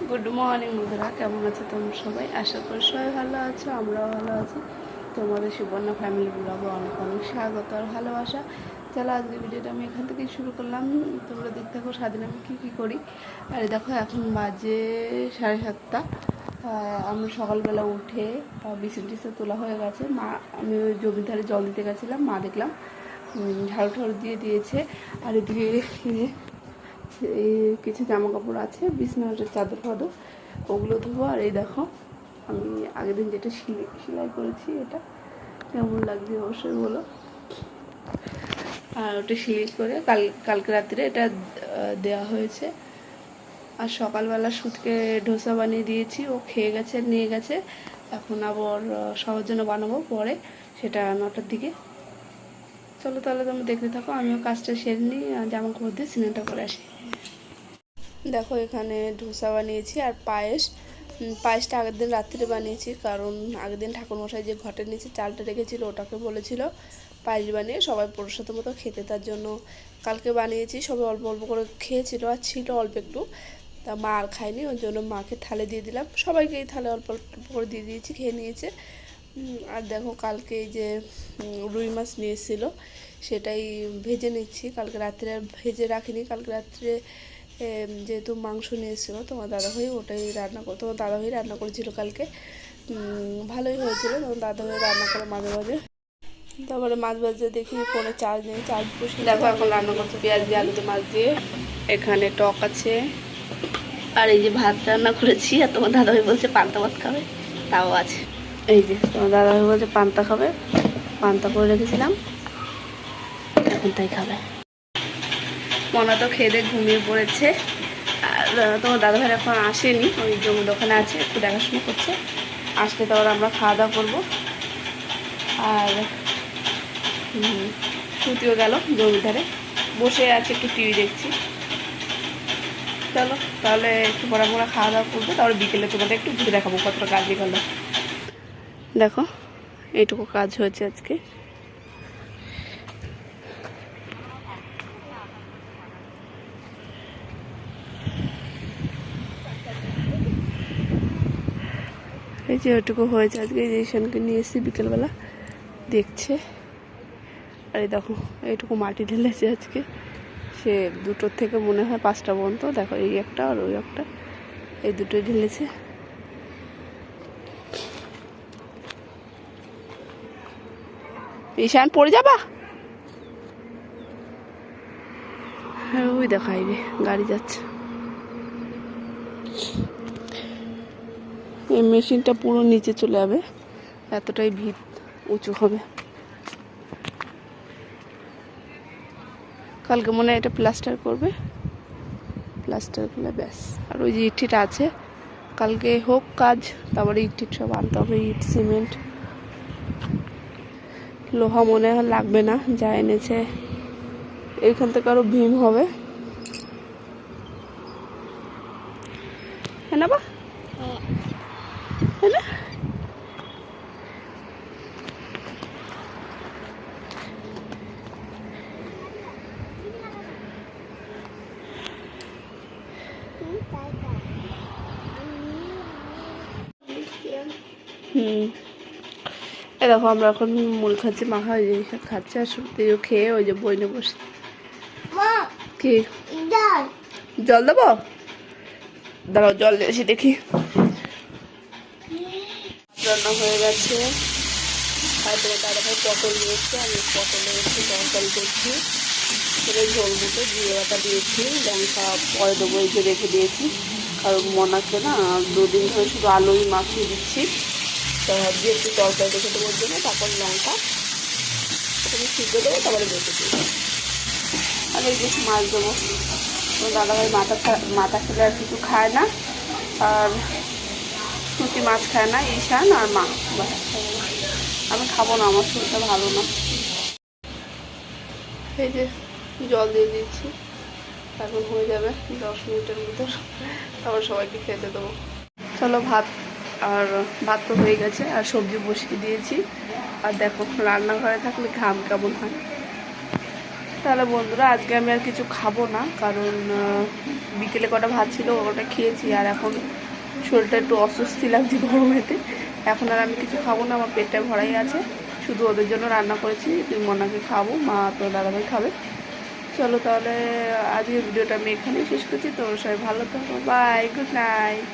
Good morning বন্ধুরা, কেমন আছো তোমরা সবাই? আশা করি সবাই ভালো আছো, আমরাও ভালো আছি। তোমাদের সুবর্ণা ফ্যামিলি ব্লগে অনেক অনেক স্বাগত আর ভালোবাসা। চলো আজকে ভিডিওটা আমি এখান থেকেই শুরু করলাম। তোমরা দেখতে থাকো সারাদিন আমি কী করি। আর দেখো এখন বাজে 7:30। আমি সকালবেলা উঠে বিছানা টিছানা তোলা হয়ে গেছে। মা, আমি ওই জমির ধারে জল দিতে গেছিলাম, মা দেখলাম ঝাড়ু ঠাড়ু দিয়ে দিয়েছে। আর এদিকে এই কিছু জামা কাপড় আছে, বিছানার চাদর ফাদর, ওগুলো ধোবো। আর এই দেখো আমি আগের দিন যেটা সেলাই করেছি, এটা কেমন লাগছে অবশ্যই বলো। আর ওটা সেলাই করে কালকে রাত্রে এটা দেওয়া হয়েছে। আর সকালবেলা সুতকে ডোসা বানিয়ে দিয়েছি, ও খেয়ে গেছে, নিয়ে গেছে। এখন আবার সবার জন্য বানাবো পরে, সেটা 9টার দিকে। চলো তাহলে তুমি দেখতে থাকো, আমিও কাজটা সেরে নিই, জামা কাপড় দিয়ে স্নানটা করে আসি। দেখো এখানে ধোসা বানিয়েছি আর পায়েসটা আগের দিন রাত্রে বানিয়েছি, কারণ আগের দিন ঠাকুরমশাই যে ঘটের নিচে চালটা রেখেছিল ওটাকে বলেছিল পায়েস বানিয়ে সবাই প্রসাদের মতো খেতে, তার জন্য কালকে বানিয়েছি। সবাই অল্প অল্প করে খেয়েছিল, আর ছিল অল্প একটু, তা মা আর খায়নি, ওই জন্য মাকে থালে দিয়ে দিলাম, সবাইকে এই থালে অল্প অল্প করে দিয়ে দিয়েছি, খেয়ে নিয়েছে। আর দেখো কালকে এই যে রুই মাছ নিয়ে এসেছিলো, সেটাই ভেজে নিচ্ছি। কালকে রাত্রে আর ভেজে রাখিনি, কালকে রাত্রে যেহেতু মাংস নিয়ে এসেছিলো তোমার দাদাভাই, ওটাই তোমার দাদাভাই রান্না করেছিল কালকে। ভালোই হয়েছিল, তোমার দাদাভাই রান্না করে মাঝে মাঝে। তারপরে মাছ ভাজতে দেখি ফোনে চার্জ নেই, চার্জ বসে দেখো এখন রান্না করছে পেঁয়াজ দিয়ে আলুতে মাছ দিয়ে। এখানে টক আছে, আর এই যে ভাত রান্না করেছি। আর তোমার দাদাভাই বলছে পান্তা ভাত খাবে, তাও আছে। এই যে তোমার দাদাভাই বলছে পান্তা খাবে, পান্তা করে রেখেছিলাম, এখন তাই খাবে। মনা তো খেয়ে দিয়ে ঘুমিয়ে পড়েছে। আর তোমার দাদাভাই এখন আসেনি, ওই জমির দোকানে আছে, একটু দেখাশোনা করছে। আসলে তারপর আমরা খাওয়া দাওয়া করবো। আর সুতিও গেল জমির ধারে, বসে আছে একটু টিভি দেখছি। চলো তাহলে একটু পরে আমরা খাওয়া দাওয়া করবো, তারপরে বিকেলে তোমাদের একটু ঘুরে দেখাবো কতটা কাজই গেল। দেখো এইটুকু কাজ হয়েছে আজকে। এই যে ওইটুকু হয়েছে আজকে, এই যে ঈশানকে নিয়ে এসেছি বিকেলবেলা, দেখছে। আর এই দেখো এইটুকু মাটি ঢেলেছে আজকে, সে 2টোর থেকে মনে হয় 5টা পর্যন্ত। দেখো এই একটা আর ওই একটা, এই দুটোই ঢেলেছে। ঈশান পড়ে যাবা। হ্যাঁ ওই দেখা হাইবে গাড়ি যাচ্ছে। এই মেশিনটা পুরো নিচে চলে যাবে, এতটাই ভিত উঁচু হবে। কালকে মনে হয় এটা প্লাস্টার করবে, প্লাস্টার করলে ব্যাস। আর ওই যে ইটটা আছে, কালকে হোক কাজ, তারপরে ইট সব আনতে হবে, ইট সিমেন্ট। লোহা মনে হয় লাগবে না, যা এনেছে। এইখান থেকে আরো ভীম হবে, হ্যাঁ না বা, হ্যাঁ না। এই দেখো আমরা এখন মুড়ি খাচ্ছি, মাখা ওই যে খাচ্ছে, আর সত্যিও খেয়ে ওই যে বইনে বসে। কি জল দেবো? দাঁড়াও জল দিয়েছি দেখি। রান্না হয়ে গেছে। আর তোমার দাদাভাই পটল দিয়েছে, আমি পটলে একটু তরকারি করছি, সেটা ঝোল মতো জিরে বাটা দিয়েছি, লঙ্কা পরে দেবো, এই যে রেখে দিয়েছি, কারণ মনাকে না 2 দিন ধরে শুধু আলুই মাখিয়ে দিচ্ছি, তা ভাবছি একটু তরকারি রেখে দেবো জন্য। তারপর লঙ্কা প্রথমে সিদ্ধ দেবো, তারপরে রেখে দেবো। আর এই যে মাছ দেবো। তোমার দাদাভাই মাথা খেলে আর কিছু খায় না, আর সুতি মাছ খায় না, ঈশান আর মা। আমি খাবো না, আমার শরীরটা ভালো না। এই যে জল দিয়ে দিয়েছি, এখন হয়ে যাবে 10 মিনিটের ভিতর, তারপর সবাইকে খেতে দেবো। চলো ভাত তো হয়ে গেছে, আর সবজি বসিয়ে দিয়েছি। আর দেখো রান্নাঘরে থাকলে ঘাম কেমন হয়। তাহলে বন্ধুরা আজকে আমি আর কিছু খাবো না, কারণ বিকেলে কটা ভাত ছিল ওটা খেয়েছি। আর এখন শরীরটা একটু অস্বস্তি লাগছে গরমেতে। এখন আর আমি কিছু খাবো না, আমার পেটটা ভরাই আছে। শুধু ওদের জন্য রান্না করেছি, তুই মনাকে খাবো, মা তো দাদাভাই খাবে। চলো তাহলে আজকের ভিডিওটা আমি এখানেই শেষ করছি। তো সবাই ভালো থাকো, বাই, গুড নাইট।